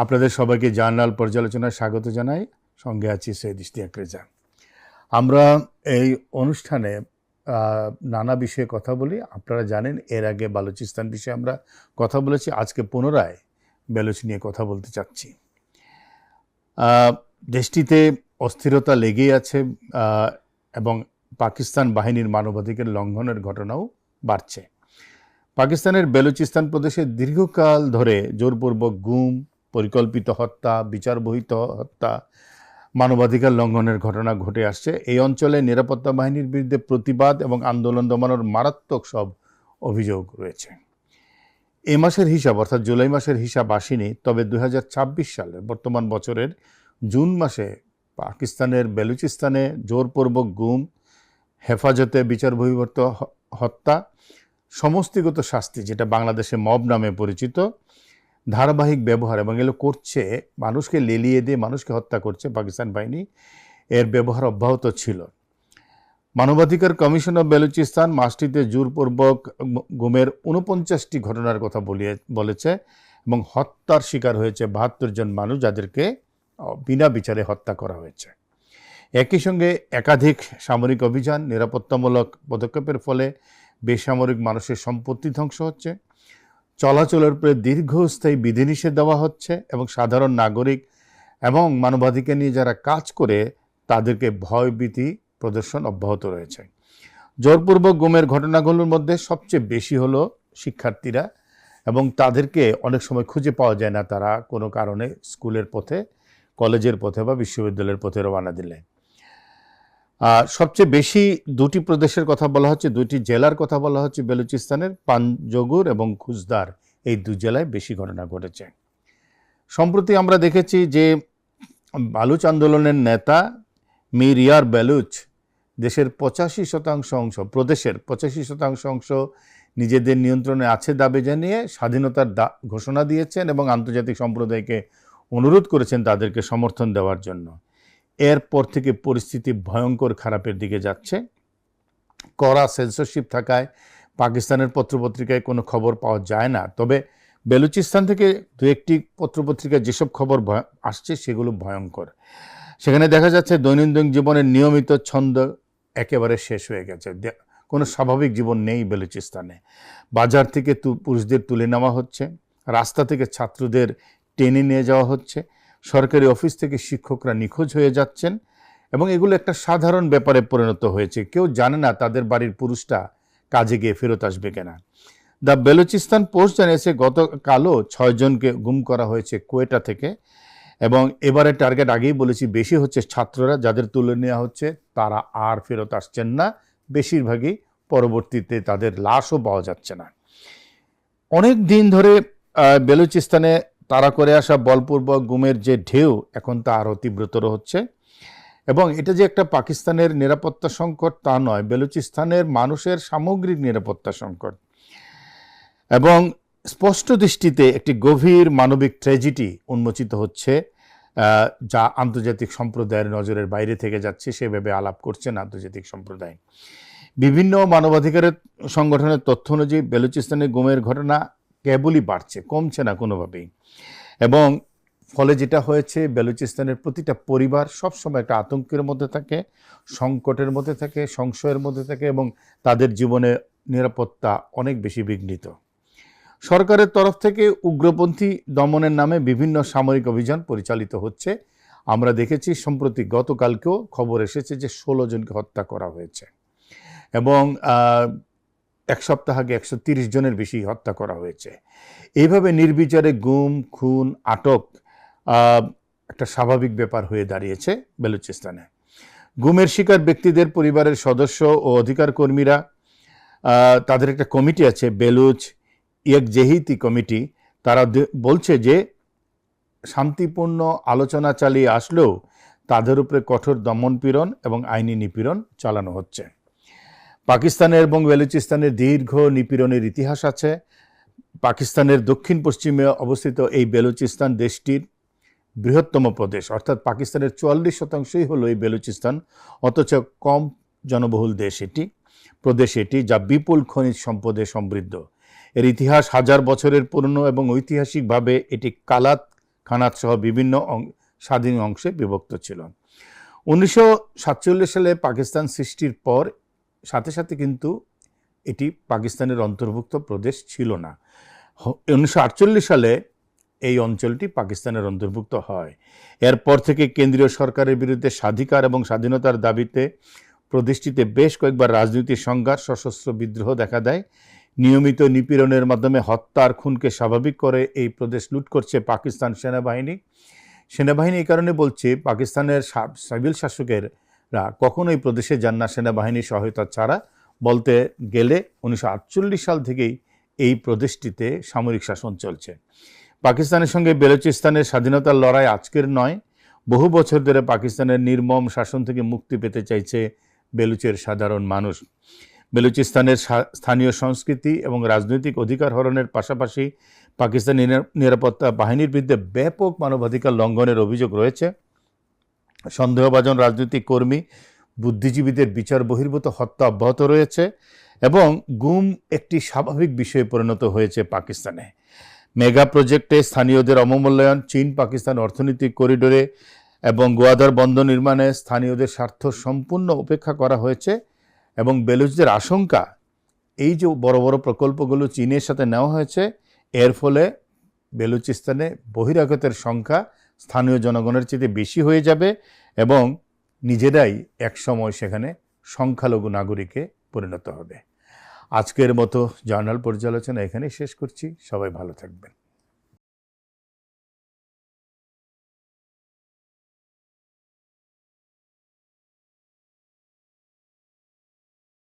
আপনাদের সবাইকে জার্নাল পর্যালোচনায় স্বাগত জানাই। সঙ্গে আছি সৈয়দ ইশতিয়াক রেজা। আমরা এই অনুষ্ঠানে নানা বিষয়ে কথা বলি। আপনারা জানেন এর আগে বালুচিস্তান বিষয়ে আমরা কথা বলেছি। আজকে পুনরায় বেলুচ নিয়ে কথা বলতে চাচ্ছি। দেশটিতে অস্থিরতা লেগেই আছে এবং পাকিস্তান বাহিনীর মানবাধিকার লঙ্ঘনের ঘটনাও বাড়ছে। পাকিস্তানের বেলুচিস্তান প্রদেশে দীর্ঘকাল ধরে জোরপূর্বক গুম, পরিকল্পিত হত্যা, বিচারবহির্ভূত হত্যা, মানবাধিকার লঙ্ঘনের ঘটনা ঘটে আসছে। এই অঞ্চলে নিরাপত্তা বাহিনীর বিরুদ্ধে প্রতিবাদ এবং আন্দোলন দমানোর মারাত্মক সব অভিযোগ রয়েছে। এই মাসের হিসাব অর্থাৎ জুলাই মাসের হিসাব আসেনি, তবে 2026 সালের বর্তমান বছরের জুন মাসে পাকিস্তানের বেলুচিস্তানে জোরপূর্বক গুম, হেফাজতে বিচারবহির্ভূত হত্যা, সমষ্টিগত শাস্তি যেটা বাংলাদেশে মব নামে পরিচিত, ধারাবাহিক ব্যবহার এবং এগুলো করছে, মানুষকে লেলিয়ে দিয়ে মানুষকে হত্যা করছে পাকিস্তান বাহিনী, এর ব্যবহার অব্যাহত ছিল। মানবাধিকার কমিশন অব বেলুচিস্তান মাসটিতে জোরপূর্বক গুমের 49টি ঘটনার কথা বলেছে এবং হত্যার শিকার হয়েছে 72 জন মানুষ, যাদেরকে বিনা বিচারে হত্যা করা হয়েছে। একই সঙ্গে একাধিক সামরিক অভিযান, নিরাপত্তামূলক পদক্ষেপের ফলে বেসামরিক মানুষের সম্পত্তি ধ্বংস হচ্ছে, চলাচলের উপরে দীর্ঘস্থায়ী বিধিনিষেধ দেওয়া হচ্ছে এবং সাধারণ নাগরিক এবং মানবাধিকার নিয়ে যারা কাজ করে তাদেরকে ভয়ভীতি প্রদর্শন অব্যাহত রয়েছে। জোরপূর্বক গুমের ঘটনাগুলোর মধ্যে সবচেয়ে বেশি হলো শিক্ষার্থীরা, এবং তাদেরকে অনেক সময় খুঁজে পাওয়া যায় না, তারা কোনো কারণে স্কুলের পথে, কলেজের পথে বা বিশ্ববিদ্যালয়ের পথে রওনা দিলে। সবচেয়ে বেশি দুটি প্রদেশের কথা বলা হচ্ছে, দুটি জেলার কথা বলা হচ্ছে বেলুচিস্তানের, পাঞ্জগুর এবং খুজদার, এই দু জেলায় বেশি ঘটনা ঘটেছে। সম্প্রতি আমরা দেখেছি যে বালুচ আন্দোলনের নেতা মীর ইয়ার বেলুচ দেশের 85% অংশ, প্রদেশের 85% অংশ নিজেদের নিয়ন্ত্রণে আছে দাবি জানিয়ে স্বাধীনতার ঘোষণা দিয়েছেন এবং আন্তর্জাতিক সম্প্রদায়কে অনুরোধ করেছেন তাদেরকে সমর্থন দেওয়ার জন্য। এরপর থেকে পরিস্থিতি ভয়ঙ্কর খারাপের দিকে যাচ্ছে। কড়া সেন্সরশিপ থাকায় পাকিস্তানের পত্রপত্রিকায় কোনো খবর পাওয়া যায় না, তবে বেলুচিস্তান থেকে দু একটি পত্রপত্রিকায় যেসব খবর আসছে সেগুলো ভয়ঙ্কর। সেখানে দেখা যাচ্ছে দৈনন্দিন জীবনের নিয়মিত ছন্দ একেবারে শেষ হয়ে গেছে। কোনো স্বাভাবিক জীবন নেই বেলুচিস্তানে। বাজার থেকে পুরুষদের তুলে নেওয়া হচ্ছে, রাস্তা থেকে ছাত্রদের টেনে নিয়ে যাওয়া হচ্ছে, সরকারি অফিস থেকে শিক্ষকরা নিখোঁজ হয়ে যাচ্ছেন এবং এগুলো একটা সাধারণ ব্যাপারে পরিণত হয়েছে। কেউ জানে না তাদের বাড়ির পুরুষটা কাজে গিয়ে ফেরত আসবে কিনা। দ্য বেলুচিস্তান পোস্ট জানিয়েছে গতকালও 6 জনকে গুম করা হয়েছে কোয়েটা থেকে, এবং এবারে টার্গেট আগেই বলেছি বেশি হচ্ছে ছাত্ররা, যাদের তুলে নেওয়া হচ্ছে তারা আর ফেরত আসছেন না, বেশিরভাগই পরবর্তীতে তাদের লাশও পাওয়া যাচ্ছে না। অনেক দিন ধরে বেলুচিস্তানে তাড়া করে আসা বলপূর্বক গুমের যে ঢেউ, এখন তা আরও তীব্রতর হচ্ছে এবং এটা যে একটা পাকিস্তানের নিরাপত্তা সংকট তা নয়, বেলুচিস্তানের মানুষের সামগ্রিক নিরাপত্তা সংকট এবং স্পষ্ট দৃষ্টিতে একটি গভীর মানবিক ট্র্যাজেডি উন্মোচিত হচ্ছে, যা আন্তর্জাতিক সম্প্রদায়ের নজরের বাইরে থেকে যাচ্ছে, সেভাবে আলাপ করছেন আন্তর্জাতিক সম্প্রদায়। বিভিন্ন মানবাধিকারের সংগঠনের তথ্য অনুযায়ী বেলুচিস্তানের গুমের ঘটনা কেবলই বাড়ছে, কমছে না কোনোভাবেই, এবং ফলে যেটা হয়েছে বেলুচিস্তানের প্রতিটা পরিবার সবসময় একটা আতঙ্কের মধ্যে থাকে, সংকটের মধ্যে থাকে, সংশয়ের মধ্যে থাকে এবং তাদের জীবনে নিরাপত্তা অনেক বেশি বিঘ্নিত। সরকারের তরফ থেকে উগ্রপন্থী দমনের নামে বিভিন্ন সামরিক অভিযান পরিচালিত হচ্ছে। আমরা দেখেছি সম্প্রতি গতকালকেও খবর এসেছে যে 16 জনকে হত্যা করা হয়েছে এবং এক সপ্তাহ আগে 130 জনের বেশি হত্যা করা হয়েছে। এইভাবে নির্বিচারে গুম, খুন, আটক একটা স্বাভাবিক ব্যাপার হয়ে দাঁড়িয়েছে বেলুচিস্তানে। গুমের শিকার ব্যক্তিদের পরিবারের সদস্য ও অধিকার কর্মীরা, তাদের একটা কমিটি আছে, বেলুচ ইয়েকজেহিতি কমিটি, তারা বলছে যে শান্তিপূর্ণ আলোচনা চালিয়ে আসলেও তাদের উপরে কঠোর দমনপীড়ন এবং আইনি নিপীড়ন চালানো হচ্ছে। পাকিস্তানের এবং বেলুচিস্তানের দীর্ঘ নিপীড়নের ইতিহাস আছে। পাকিস্তানের দক্ষিণ পশ্চিমে অবস্থিত এই বেলুচিস্তান দেশটির বৃহত্তম প্রদেশ, অর্থাৎ পাকিস্তানের 44% হলো এই বেলুচিস্তান, অথচ কম জনবহুল প্রদেশ এটি, যা বিপুল খনিজ সম্পদে সমৃদ্ধ। এর ইতিহাস হাজার বছরের পুরনো এবং ঐতিহাসিকভাবে এটি খানাত সহ বিভিন্ন স্বাধীন অংশে বিভক্ত ছিল। 1947 সালে পাকিস্তান সৃষ্টির পর সাথে সাথে কিন্তু এটি পাকিস্তানের অন্তর্ভুক্ত প্রদেশ ছিল না। 1948 সালে এই অঞ্চলটি পাকিস্তানের অন্তর্ভুক্ত হয়। এরপর থেকে কেন্দ্রীয় সরকারের বিরুদ্ধে স্বাধিকার এবং স্বাধীনতার দাবিতে প্রদেশটিতে বেশ কয়েকবার রাজনৈতিক সংঘাত, সশস্ত্র বিদ্রোহ দেখা দেয়। নিয়মিত নিপীড়নের মাধ্যমে হত্যা আর খুনকে স্বাভাবিক করে এই প্রদেশ লুট করছে পাকিস্তান সেনাবাহিনী। এই কারণে বলছে, পাকিস্তানের সিভিল শাসকেরা কখনোই প্রদেশে যান না সেনাবাহিনীর সহায়তা ছাড়া। বলতে গেলে 1948 সাল থেকেই এই প্রদেশটিতে সামরিক শাসন চলছে। পাকিস্তানের সঙ্গে বেলুচিস্তানের স্বাধীনতার লড়াই আজকের নয়, বহু বছর ধরে পাকিস্তানের নির্মম শাসন থেকে মুক্তি পেতে চাইছে বেলুচের সাধারণ মানুষ। বেলুচিস্তানের স্থানীয় সংস্কৃতি এবং রাজনৈতিক অধিকার হরণের পাশাপাশি পাকিস্তানি নিরাপত্তা বাহিনীর বিরুদ্ধে ব্যাপক মানবাধিকার লঙ্ঘনের অভিযোগ রয়েছে। সন্দেহভাজন রাজনৈতিক কর্মী, বুদ্ধিজীবীদের বিচার বহির্ভূত হত্যা অব্যাহত রয়েছে এবং গুম একটি স্বাভাবিক বিষয়ে পরিণত হয়েছে পাকিস্তানে। মেগা প্রজেক্টে স্থানীয়দের অবমূল্যায়ন, চীন পাকিস্তান অর্থনৈতিক করিডোরে এবং গোয়াদার বন্দর নির্মাণে স্থানীয়দের স্বার্থ সম্পূর্ণ উপেক্ষা করা হয়েছে এবং বেলুচদের আশঙ্কা, এই যে বড় বড় প্রকল্পগুলো চীনের সাথে নেওয়া হয়েছে, এর ফলে বেলুচিস্তানে বহিরাগতের সংখ্যা স্থানীয় জনগণের চেয়ে বেশি হয়ে যাবে এবং নিজেরাই একসময় সেখানে সংখ্যালঘু নাগরিকে পরিণত হবে। আজকের মতো জার্নাল পর্যালোচনা এখানেই শেষ করছি। সবাই ভালো থাকবেন।